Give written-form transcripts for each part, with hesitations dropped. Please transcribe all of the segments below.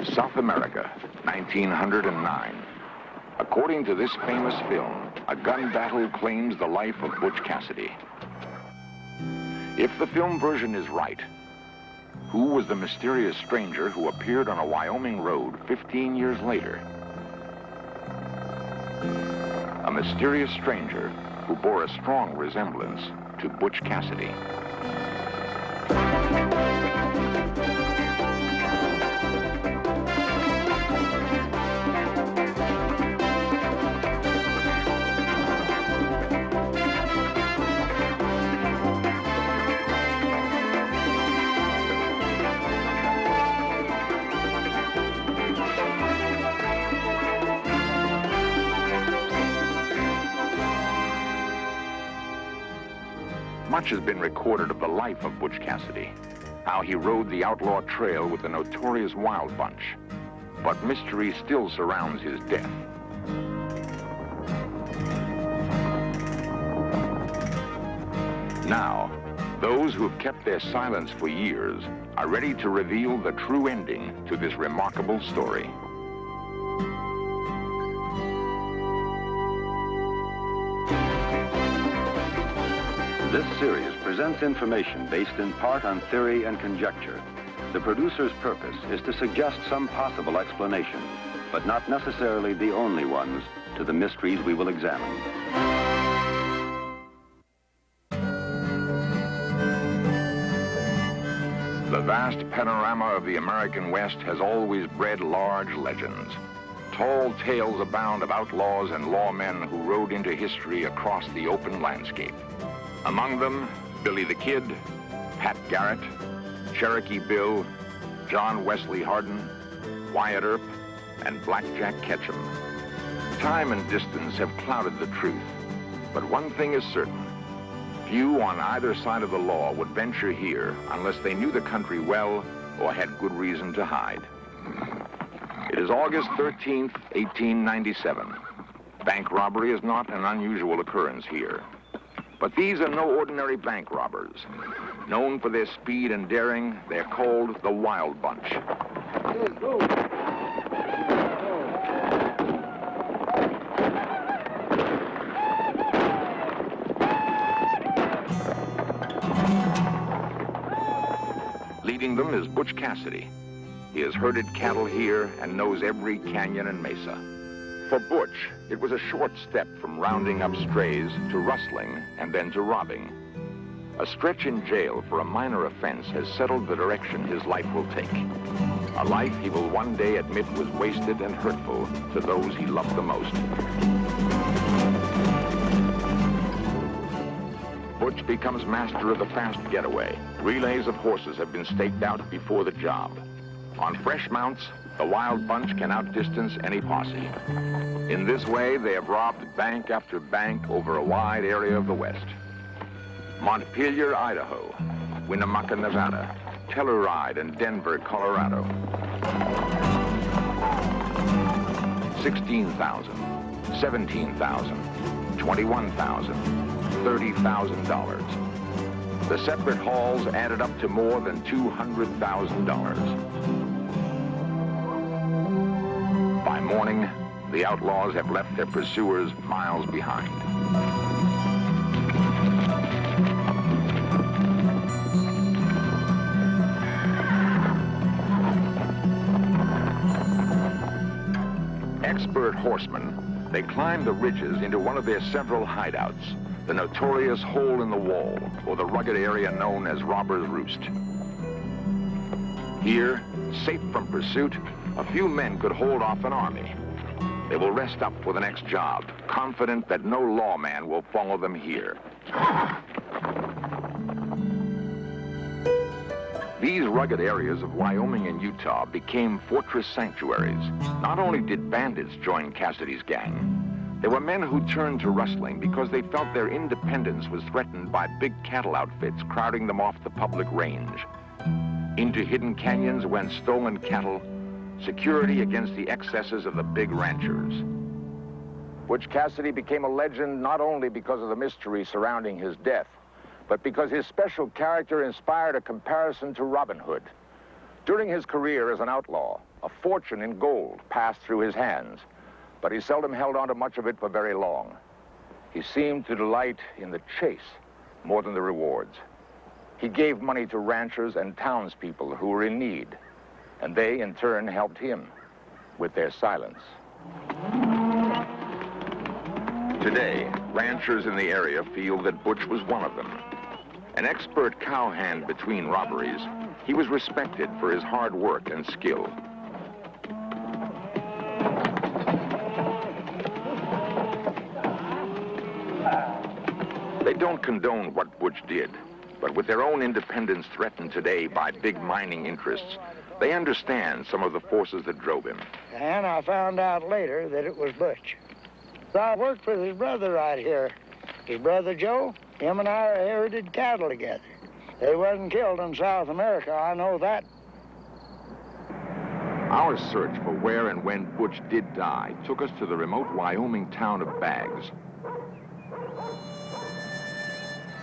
South America, 1909. According to this famous film, a gun battle claims the life of Butch Cassidy. If the film version is right, who was the mysterious stranger who appeared on a Wyoming road 15 years later? A mysterious stranger who bore a strong resemblance to Butch Cassidy. Much has been recorded of the life of Butch Cassidy, how he rode the outlaw trail with the notorious Wild Bunch. But mystery still surrounds his death. Now, those who have kept their silence for years are ready to reveal the true ending to this remarkable story. This series presents information based in part on theory and conjecture. The producer's purpose is to suggest some possible explanation, but not necessarily the only ones, to the mysteries we will examine. The vast panorama of the American West has always bred large legends. Tall tales abound of outlaws and lawmen who rode into history across the open landscape. Among them, Billy the Kid, Pat Garrett, Cherokee Bill, John Wesley Hardin, Wyatt Earp, and Blackjack Ketchum. Time and distance have clouded the truth, but one thing is certain. Few on either side of the law would venture here unless they knew the country well or had good reason to hide. It is August 13th, 1897. Bank robbery is not an unusual occurrence here. But these are no ordinary bank robbers. Known for their speed and daring, they're called the Wild Bunch. Leading them is Butch Cassidy. He has herded cattle here and knows every canyon and mesa. For Butch, it was a short step from rounding up strays to rustling and then to robbing. A stretch in jail for a minor offense has settled the direction his life will take. A life he will one day admit was wasted and hurtful to those he loved the most. Butch becomes master of the fast getaway. Relays of horses have been staked out before the job. On fresh mounts, the Wild Bunch can outdistance any posse. In this way, they have robbed bank after bank over a wide area of the West. Montpelier, Idaho, Winnemucca, Nevada, Telluride and Denver, Colorado. $16,000, $17,000, $21,000, $30,000. The separate hauls added up to more than $200,000. By morning, the outlaws have left their pursuers miles behind. Expert horsemen, they climb the ridges into one of their several hideouts, the notorious hole in the wall, or the rugged area known as Robber's Roost. Here, safe from pursuit, a few men could hold off an army. They will rest up for the next job, confident that no lawman will follow them here. These rugged areas of Wyoming and Utah became fortress sanctuaries. Not only did bandits join Cassidy's gang, there were men who turned to rustling because they felt their independence was threatened by big cattle outfits crowding them off the public range. Into hidden canyons went stolen cattle, security against the excesses of the big ranchers. Butch Cassidy became a legend not only because of the mystery surrounding his death, but because his special character inspired a comparison to Robin Hood. During his career as an outlaw, A fortune in gold passed through his hands, but he seldom held on to much of it for very long. He seemed to delight in the chase more than the rewards. He gave money to ranchers and townspeople who were in need, and they, in turn, helped him with their silence. Today, ranchers in the area feel that Butch was one of them. An expert cowhand between robberies, he was respected for his hard work and skill. They don't condone what Butch did, but with their own independence threatened today by big mining interests, they understand some of the forces that drove him. And I found out later that it was Butch. I worked with his brother right here. His brother Joe, him and I herded cattle together. They wasn't killed in South America, I know that. Our search for where and when Butch did die took us to the remote Wyoming town of Baggs.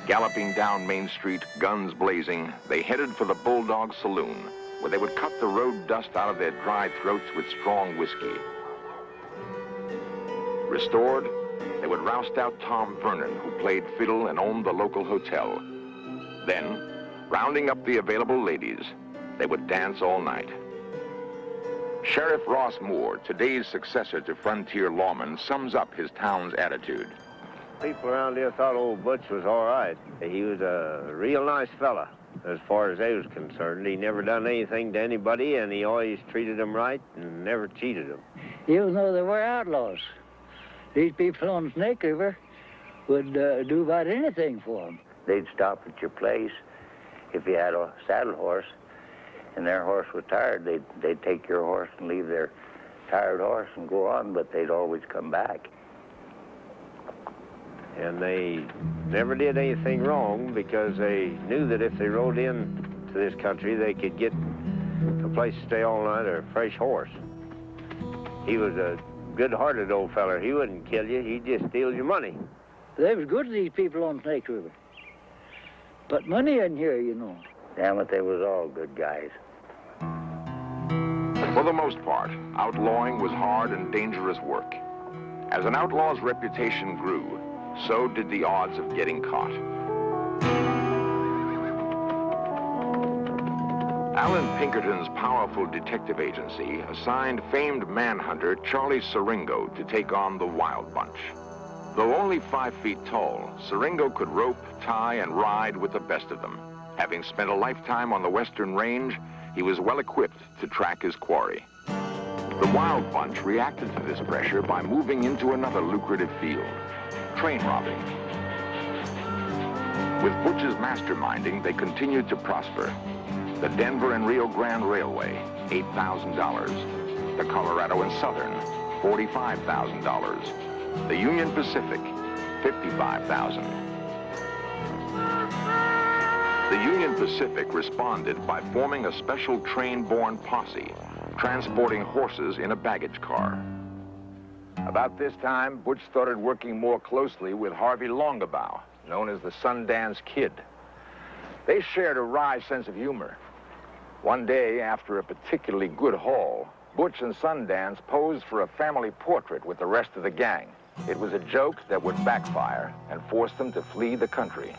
Galloping down Main Street, guns blazing, they headed for the Bulldog Saloon, where they would cut the road dust out of their dry throats with strong whiskey. Restored, they would roust out Tom Vernon, who played fiddle and owned the local hotel. Then, rounding up the available ladies, they would dance all night. Sheriff Ross Moore, today's successor to frontier lawman, sums up his town's attitude. People around here thought old Butch was all right. He was a real nice fella, as far as they was concerned. He never done anything to anybody, and he always treated them right and never cheated them. Even though they were outlaws, these people on Snake River would do about anything for them. They'd stop at your place if you had a saddle horse, and their horse was tired. They'd take your horse and leave their tired horse and go on, but they'd always come back. And they never did anything wrong because they knew that if they rode in to this country, they could get a place to stay all night or a fresh horse. He was a good-hearted old feller. He wouldn't kill you. He'd just steal your money. They was good to these people on Snake River. But money in here, you know. Damn it, they was all good guys. For the most part, outlawing was hard and dangerous work. As an outlaw's reputation grew, so did the odds of getting caught. Alan Pinkerton's powerful detective agency assigned famed manhunter Charlie Siringo to take on the Wild Bunch. Though only 5 feet tall, Siringo could rope, tie, and ride with the best of them. Having spent a lifetime on the Western Range, he was well equipped to track his quarry. The Wild Bunch reacted to this pressure by moving into another lucrative field, train robbing. With Butch's masterminding, they continued to prosper. The Denver and Rio Grande Railway, $8,000. The Colorado and Southern, $45,000. The Union Pacific, $55,000. The Union Pacific responded by forming a special train-borne posse, transporting horses in a baggage car. About this time, Butch started working more closely with Harvey Longabout, known as the Sundance Kid. They shared a wry sense of humor. One day, after a particularly good haul, Butch and Sundance posed for a family portrait with the rest of the gang. It was a joke that would backfire and force them to flee the country.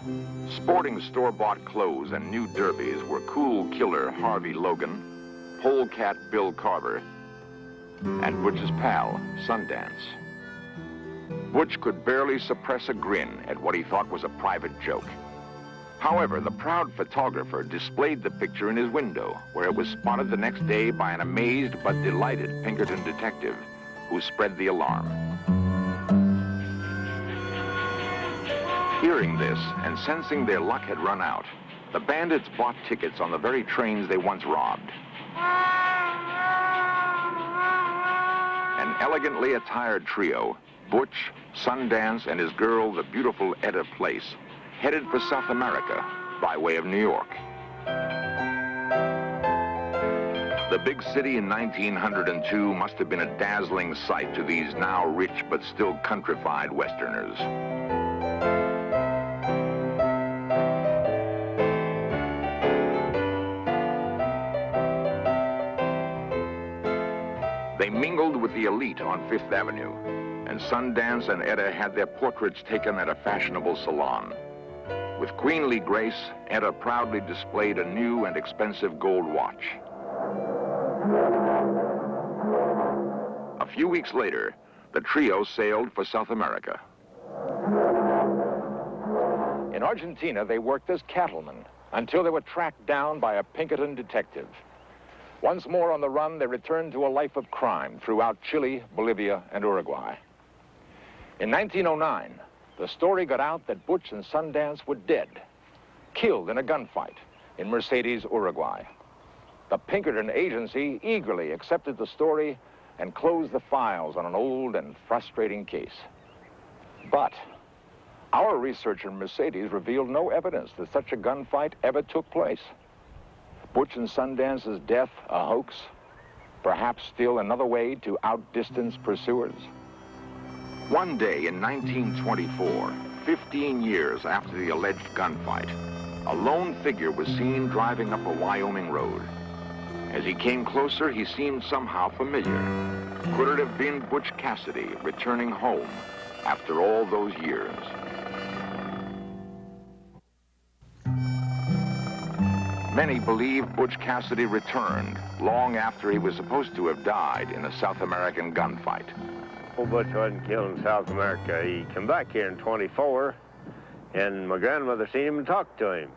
Sporting store-bought clothes and new derbies were Cool Killer Harvey Logan, Polecat Bill Carver, and Butch's pal, Sundance. Butch could barely suppress a grin at what he thought was a private joke. However, the proud photographer displayed the picture in his window, where it was spotted the next day by an amazed but delighted Pinkerton detective, who spread the alarm. Hearing this and sensing their luck had run out, the bandits bought tickets on the very trains they once robbed. An elegantly attired trio, Butch, Sundance, and his girl, the beautiful Etta Place, headed for South America by way of New York. The big city in 1902 must have been a dazzling sight to these now rich but still countrified Westerners. They mingled with the elite on Fifth Avenue, and Sundance and Etta had their portraits taken at a fashionable salon. With queenly grace, Etta proudly displayed a new and expensive gold watch. A few weeks later, the trio sailed for South America. In Argentina, they worked as cattlemen until they were tracked down by a Pinkerton detective. Once more on the run, they returned to a life of crime throughout Chile, Bolivia, and Uruguay. In 1909, the story got out that Butch and Sundance were dead, killed in a gunfight in Mercedes, Uruguay. The Pinkerton agency eagerly accepted the story and closed the files on an old and frustrating case. But our research in Mercedes revealed no evidence that such a gunfight ever took place. Butch and Sundance's death a hoax? Perhaps still another way to outdistance pursuers? One day in 1924, 15 years after the alleged gunfight, a lone figure was seen driving up a Wyoming road. As he came closer, he seemed somehow familiar. Could it have been Butch Cassidy returning home after all those years? Many believe Butch Cassidy returned long after he was supposed to have died in a South American gunfight. Old Butch wasn't killed in South America. He come back here in 24, and my grandmother seen him and talked to him.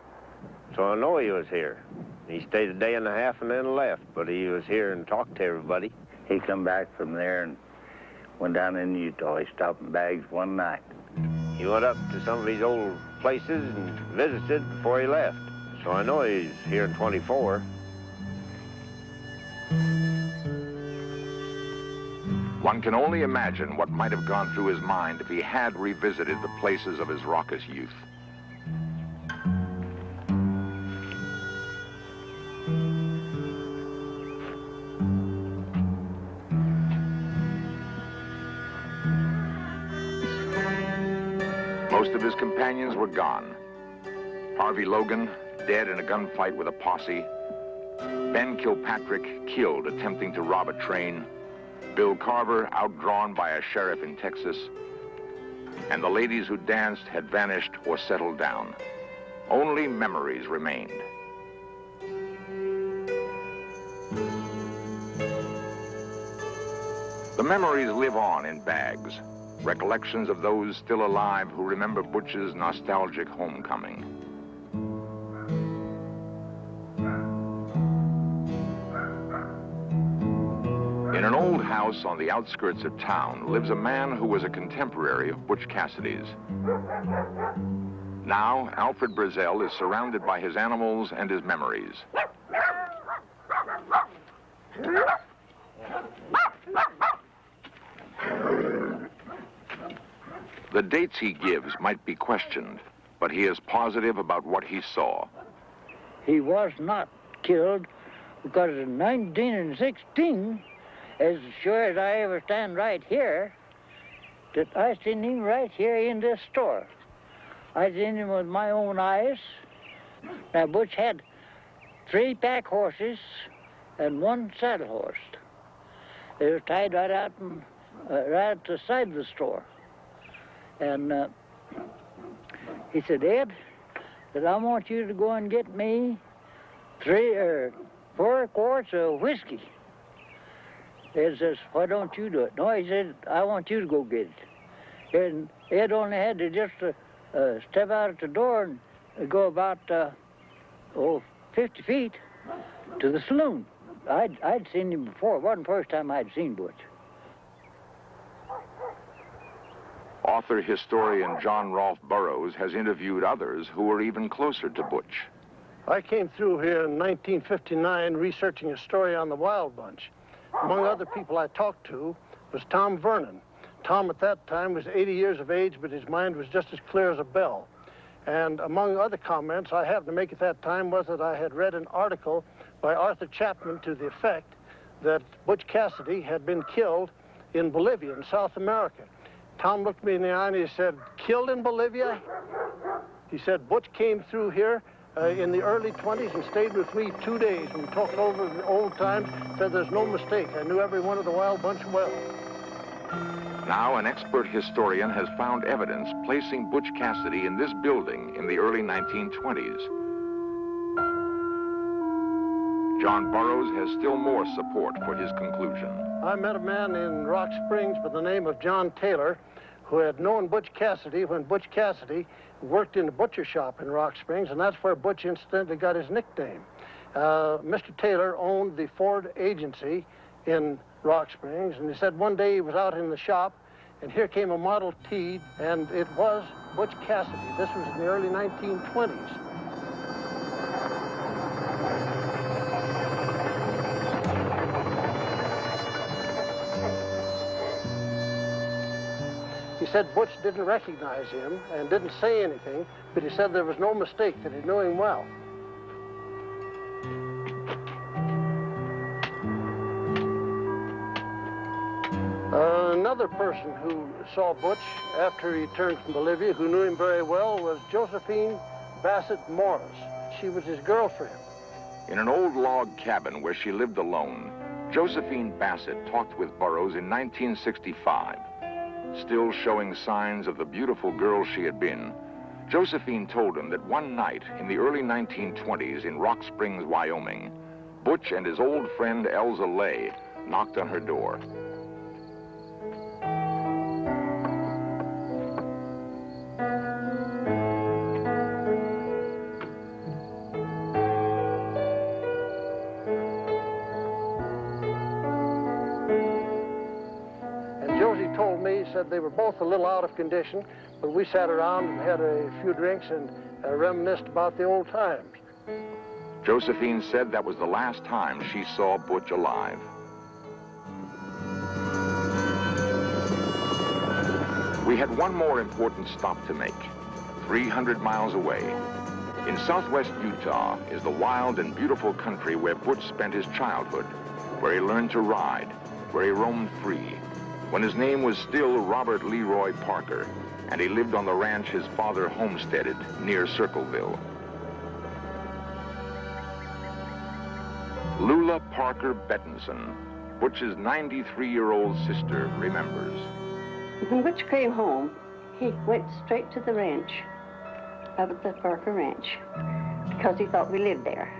So I know he was here. He stayed a day and a half and then left, but he was here and talked to everybody. He come back from there and went down in Utah. He stopped in Bags one night. He went up to some of these old places and visited before he left. So I know he's here in 24. One can only imagine what might have gone through his mind if he had revisited the places of his raucous youth. Most of his companions were gone. Harvey Logan, dead in a gunfight with a posse. Ben Kilpatrick, killed attempting to rob a train. Bill Carver, outdrawn by a sheriff in Texas. And the ladies who danced had vanished or settled down. Only memories remained. The memories live on in Bags. Recollections of those still alive who remember Butch's nostalgic homecoming. In an old house on the outskirts of town lives a man who was a contemporary of Butch Cassidy's. Now, Alfred Brazel is surrounded by his animals and his memories. The dates he gives might be questioned, but he is positive about what he saw. He was not killed because in 1916, as sure as I ever stand right here, that I seen him right here in this store. I seen him with my own eyes. Now, Butch had 3 pack horses and 1 saddle horse. They were tied right out and, right at the side of the store. And he said, Ed, that I want you to go and get me 3 or 4 quarts of whiskey. Ed says, why don't you do it? No, he said, I want you to go get it. And Ed only had to just step out at the door and go about 50 feet to the saloon. I'd seen him before. It wasn't the first time I'd seen Butch. Author-historian John Rolfe Burroughs has interviewed others who were even closer to Butch. I came through here in 1959 researching a story on the Wild Bunch. Among other people I talked to was Tom Vernon. Tom at that time was 80 years of age, but his mind was just as clear as a bell. And among other comments I happened to make at that time was that I had read an article by Arthur Chapman to the effect that Butch Cassidy had been killed in Bolivia, in South America. Tom looked me in the eye and he said, killed in Bolivia? He said, Butch came through here in the early 20s and stayed with me 2 days. We talked over the old times, said there's no mistake. I knew every one of the Wild Bunch well. Now an expert historian has found evidence placing Butch Cassidy in this building in the early 1920s. John Burroughs has still more support for his conclusion. I met a man in Rock Springs by the name of John Taylor, who had known Butch Cassidy when Butch Cassidy worked in the butcher shop in Rock Springs, and that's where Butch incidentally got his nickname. Mr. Taylor owned the Ford agency in Rock Springs, and he said one day he was out in the shop, and here came a Model T, and it was Butch Cassidy. This was in the early 1920s. He said Butch didn't recognize him and didn't say anything, but he said there was no mistake, that he knew him well. Another person who saw Butch after he returned from Bolivia, who knew him very well, was Josephine Bassett Morris. She was his girlfriend. In an old log cabin where she lived alone, Josephine Bassett talked with Burroughs in 1965. Still showing signs of the beautiful girl she had been, Josephine told him that one night in the early 1920s in Rock Springs, Wyoming, Butch and his old friend Elza Lay knocked on her door. Said they were both a little out of condition, but we sat around and had a few drinks and reminisced about the old times. Josephine said that was the last time she saw Butch alive. We had one more important stop to make, 300 miles away. In southwest Utah is the wild and beautiful country where Butch spent his childhood, where he learned to ride, where he roamed free, when his name was still Robert Leroy Parker, and he lived on the ranch his father homesteaded near Circleville. Lula Parker Bettinson, Butch's 93-year-old sister, remembers. When Butch came home, he went straight to the ranch, up at the Parker Ranch, because he thought we lived there.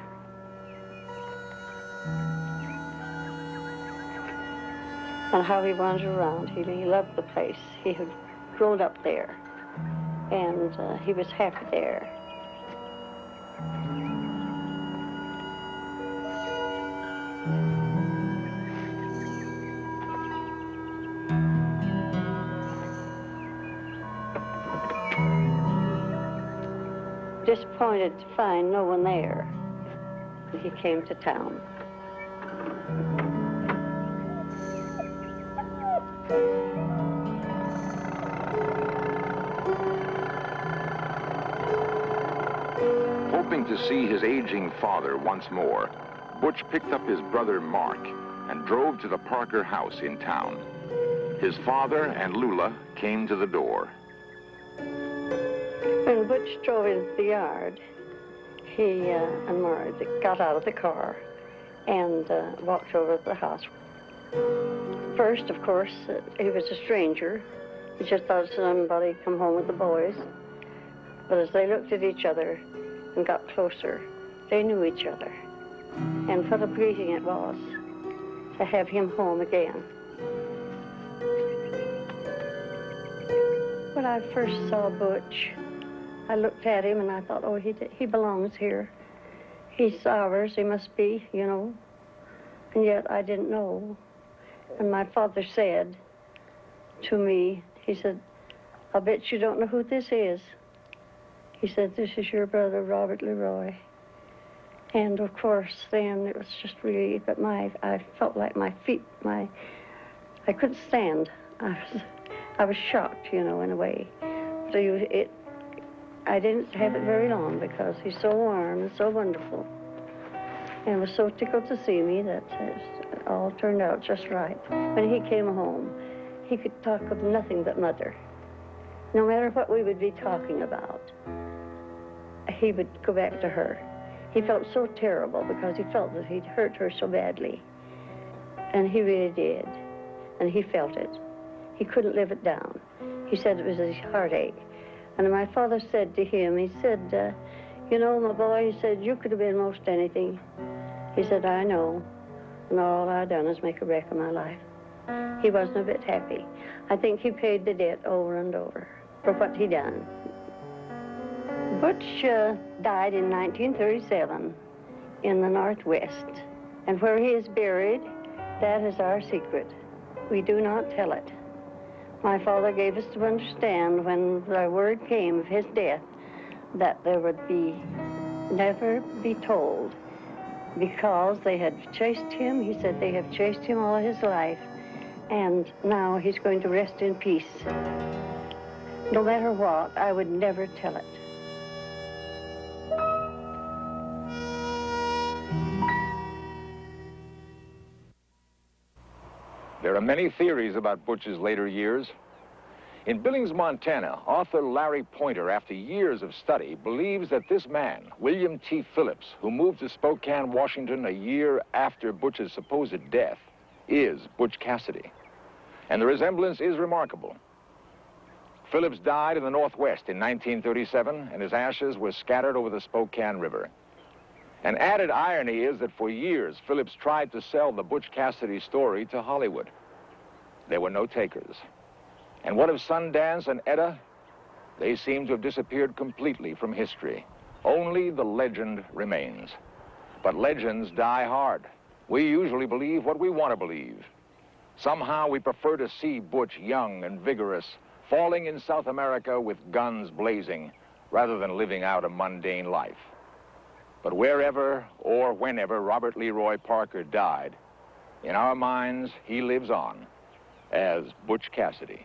And how he wandered around. He loved the place. He had grown up there, and he was happy there. Disappointed to find no one there when he came to town. Hoping to see his aging father once more, Butch picked up his brother Mark and drove to the Parker house in town. His father and Lula came to the door. When Butch drove into the yard, he and Mark got out of the car and walked over to the house. First, of course, he was a stranger. He just thought somebody come home with the boys. But as they looked at each other and got closer, they knew each other. And what a greeting it was to have him home again. When I first saw Butch, I looked at him and I thought, oh, he belongs here. He's ours, he must be, you know. And yet I didn't know. And my father said to me, he said, I'll bet you don't know who this is. He said, this is your brother, Robert Leroy. And of course, then it was just really, but I felt like my feet, I couldn't stand. I was shocked, you know, in a way. So I didn't have it very long because he's so warm and so wonderful. And was so tickled to see me that it all turned out just right. When he came home, he could talk of nothing but Mother. No matter what we would be talking about, he would go back to her. He felt so terrible because he felt that he'd hurt her so badly. And he really did. And he felt it. He couldn't live it down. He said it was his heartache. And my father said to him, he said, you know, my boy, he said, you could have been most anything. He said, I know. And all I done is make a wreck of my life. He wasn't a bit happy. I think he paid the debt over and over for what he done. Butch died in 1937 in the Northwest. And where he is buried, that is our secret. We do not tell it. My father gave us to understand when the word came of his death that there would be never be told, because they had chased him. He said they have chased him all his life, and now he's going to rest in peace. No matter what, I would never tell it. There are many theories about Butch's later years. In Billings, Montana, author Larry Pointer, after years of study, believes that this man, William T. Phillips, who moved to Spokane, Washington a year after Butch's supposed death, is Butch Cassidy. And the resemblance is remarkable. Phillips died in the Northwest in 1937, and his ashes were scattered over the Spokane River. An added irony is that for years, Phillips tried to sell the Butch Cassidy story to Hollywood. There were no takers. And what of Sundance and Etta? They seem to have disappeared completely from history. Only the legend remains. But legends die hard. We usually believe what we want to believe. Somehow we prefer to see Butch young and vigorous, falling in South America with guns blazing, rather than living out a mundane life. But wherever or whenever Robert Leroy Parker died, in our minds, he lives on as Butch Cassidy.